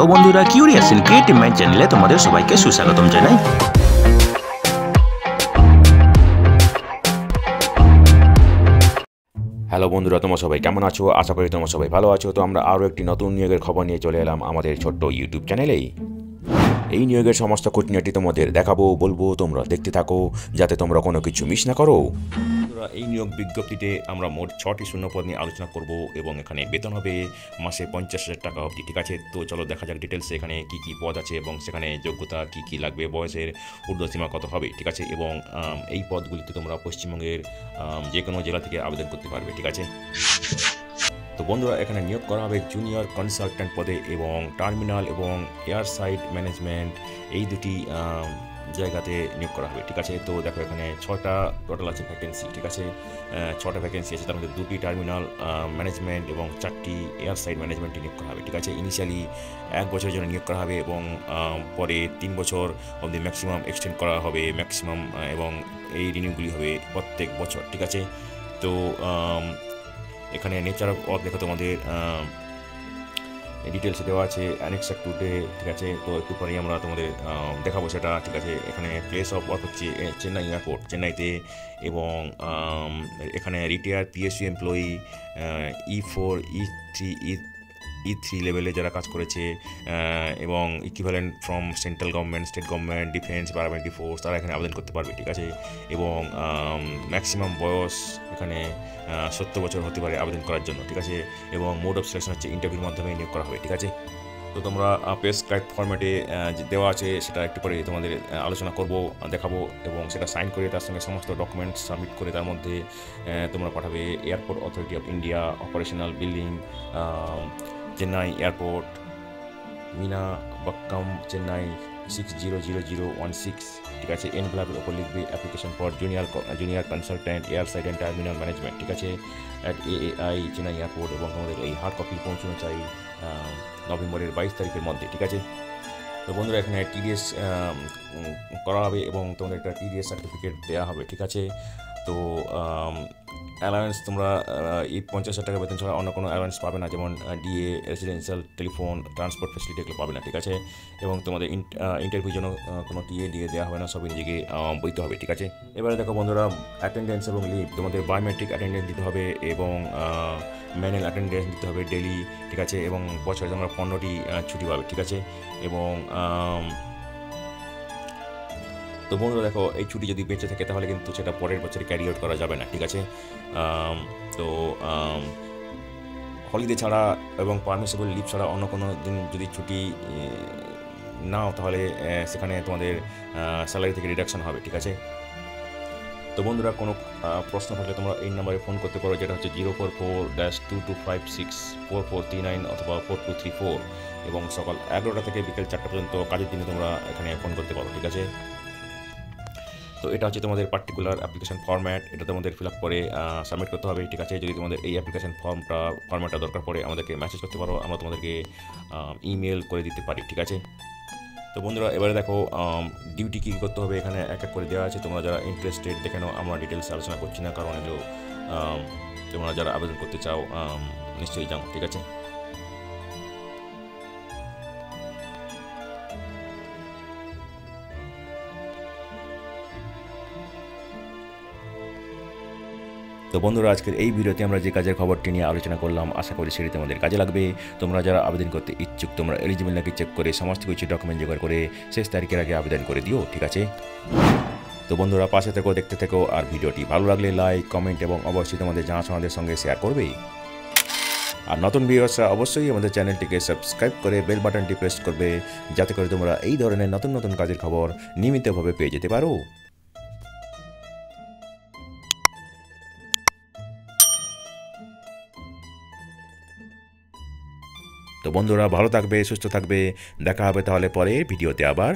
Hello বন্ধুরা, curious in creative mind চ্যানেলে তোমাদের সবাইকে সুস্বাগতম জানাই। হ্যালো বন্ধুরা, তোমরা সবাই কেমন আছো? আশা করি তোমরা সবাই ভালো আছো। তো আমরা আরও একটি নতুন নিয়োগের খবর নিয়ে চলে এলাম আমাদের ছোট্ট ইউটিউব চ্যানেলেই। এই নিয়োগের সমস্ত খুঁটিনাটি তোমাদের দেখাবো, বলবো, তোমরা দেখতে থাকো যাতে তোমরা কোনো কিছু মিস না করো। এই নিয়োগ বিজ্ঞপ্তিতে আমরা মোট 6টি শূন্যপদ নিয়ে আলোচনা করব এবং এখানে বেতন হবে মাসে 50,000 টাকা অবধি। ঠিক আছে, তো চলো দেখা যাক ডিটেলসে এখানে কি কি পদ আছে এবং সেখানে যোগ্যতা কি কি লাগবে, বয়সের ঊর্ধ্বসীমা কত হবে। ঠিক আছে, এবং এই পদগুলিতে তোমরা পশ্চিমবঙ্গের যে কোনো জেলা থেকে আবেদন করতে পারবে। ঠিক আছে, তো বন্ধুরা এখানে নিয়োগ করা হবে জুনিয়র কনসালট্যান্ট পদে এবং টার্মিনাল এবং এয়ার সাইড ম্যানেজমেন্ট এই দুটি জায়গাতে নিয়োগ করা হবে। ঠিক আছে, তো দেখো এখানে 6টা টোটাল আছে ভ্যাকেন্সি। ঠিক আছে, 6টা ভ্যাকেন্সি আছে, তার মধ্যে 2টি টার্মিনাল ম্যানেজমেন্ট এবং 4টি এয়ার সাইড ম্যানেজমেন্টে নিয়োগ করা হবে। ঠিক আছে, ইনিশিয়ালি 1 বছরের জন্য নিয়োগ করা হবে এবং পরে 3 বছর অবধি ম্যাক্সিমাম এক্সটেন্ড করা হবে ম্যাক্সিমাম, এবং এই রিনিউগুলি হবে প্রত্যেক বছর। ঠিক আছে, তো এখানে নেচার অফ দেখো তোমাদের ডিটেলসে দেওয়া আছে অ্যানেক্সার টুডে। ঠিক আছে, তো একটু পরেই আমরা তোমাদের দেখাবো সেটা। ঠিক আছে, এখানে প্লেস অফ ওয়ার্ক হচ্ছে চেন্নাই এয়ারপোর্ট, চেন্নাইতে, এবং এখানে retire PSU employee E4 E3 লেভেলে যারা কাজ করেছে এবং equivalent from central government, state government, defence, paramilitary force, তারা এখানে আবেদন করতে পারবে। ঠিক আছে, এবং ম্যাক্সিমাম বয়স এখানে 70 বছর হতে পারে আবেদন করার জন্য। ঠিক আছে, এবং মোড অফ সিলেকশন হচ্ছে ইন্টারভিউর মাধ্যমে নিয়োগ করা হবে। ঠিক আছে, তো তোমরা প্রেসক্রাইব ফরম্যাটে দেওয়া আছে সেটা একটু পরে তোমাদের আলোচনা করব, দেখাবো, এবং সেটা সাইন করে তার সঙ্গে সমস্ত ডকুমেন্টস সাবমিট করে তার মধ্যে তোমরা পাঠাবে airport authority of India, operational building, Chennai airport, Meenambakkam, Chennai 600016। ঠিক আছে, এনভেলপের ওপর লিখবে application for junior consultant air side and terminal management. ঠিক আছে, অ্যাট AAI চেন্নাই এয়ারপোর্ট, এবং তোমাদের এই হার্ড কপি পৌঁছানো চাই নভেম্বরের 22 তারিখের মধ্যে। ঠিক আছে, তো বন্ধুরা এখানে TDS করা হবে এবং তোমাদের একটা TDS সার্টিফিকেট দেওয়া হবে। ঠিক আছে, তো অ্যালায়েন্স তোমরা এই 50,000 টাকা বেতন ছাড়া অন্য কোনো অ্যালায়েন্স পাবে না, যেমন DA, residential, telephone, transport facility এগুলো পাবে না। ঠিক আছে, এবং তোমাদের ইন্টারভিউর জন্য কোনো TA দিয়ে দেওয়া হবে না, সব নিজেকে বইতে হবে। ঠিক আছে, এবারে দেখো বন্ধুরা অ্যাটেন্ডেন্স এবং লিভ, তোমাদের বায়োমেট্রিক অ্যাটেন্ডেন্স দিতে হবে এবং ম্যানুয়াল অ্যাটেন্ডেন্স দিতে হবে ডেলি। ঠিক আছে, এবং বছরে তোমরা 15টি ছুটি পাবে। ঠিক আছে, এবং তো বন্ধুরা দেখো এই ছুটি যদি বেঁচে থাকে তাহলে কিন্তু সেটা পরের বছরে ক্যারি আউট করা যাবে না। ঠিক আছে, তো হলিডে ছাড়া এবং পারমিসেবল লিভ ছাড়া অন্য কোনো দিন যদি ছুটি নাও তাহলে সেখানে তোমাদের স্যালারি থেকে রিডাকশন হবে। ঠিক আছে, তো বন্ধুরা কোনো প্রশ্ন থাকলে তোমরা এই নাম্বারে ফোন করতে পারো, যেটা হচ্ছে 044-2256-4439 অথবা 4234, এবং সকাল 11টা থেকে বিকেল 4টা পর্যন্ত কাজের দিনে তোমরা এখানে ফোন করতে পারো। ঠিক আছে, তো এটা হচ্ছে তোমাদের পার্টিকুলার অ্যাপ্লিকেশন ফরম্যাট, এটা তোমাদের ফিল আপ করে সাবমিট করতে হবে। ঠিক আছে, যদি তোমাদের এই অ্যাপ্লিকেশন ফরম্যাটটা দরকার পড়ে আমাদেরকে মেসেজ করতে পারো, আমরা তোমাদেরকে ইমেল করে দিতে পারি। ঠিক আছে, তো বন্ধুরা এবারে দেখো ডিউটি কী করতে হবে এখানে এক এক করে দেওয়া আছে। তোমরা যারা ইন্টারেস্টেড দেখে নাও, আমরা ডিটেলস আলোচনা করছি না, কারণ এগুলো তোমরা যারা আবেদন করতে চাও নিশ্চয়ই জানো। ঠিক আছে, তো বন্ধুরা আজকের এই ভিডিওতে আমরা যে কাজের খবরটি নিয়ে আলোচনা করলাম, আশা করি সেটি তোমাদের কাজে লাগবে। তোমরা যারা আবেদন করতে ইচ্ছুক তোমরা এলিজিবল নাকি চেক করে সমস্ত কিছু ডকুমেন্ট জোগাড় করে শেষ তারিখের আগে আবেদন করে দিও। ঠিক আছে, তো বন্ধুরা পাশে থেকো, দেখতে থেকো, আর ভিডিওটি ভালো লাগলে লাইক, কমেন্ট এবং অবশ্যই তোমাদের জানাশোনাদের সঙ্গে শেয়ার করবে। আর নতুন ভিউয়ার্সরা অবশ্যই আমাদের চ্যানেলটিকে সাবস্ক্রাইব করে বেল বাটনটি প্রেস করবে, যাতে করে তোমরা এই ধরনের নতুন নতুন কাজের খবর নিয়মিতভাবে পেয়ে যেতে পারো। তো বন্ধুরা ভালো থাকবে, সুস্থ থাকবে, দেখা হবে তাহলে পরে ভিডিওতে আবার।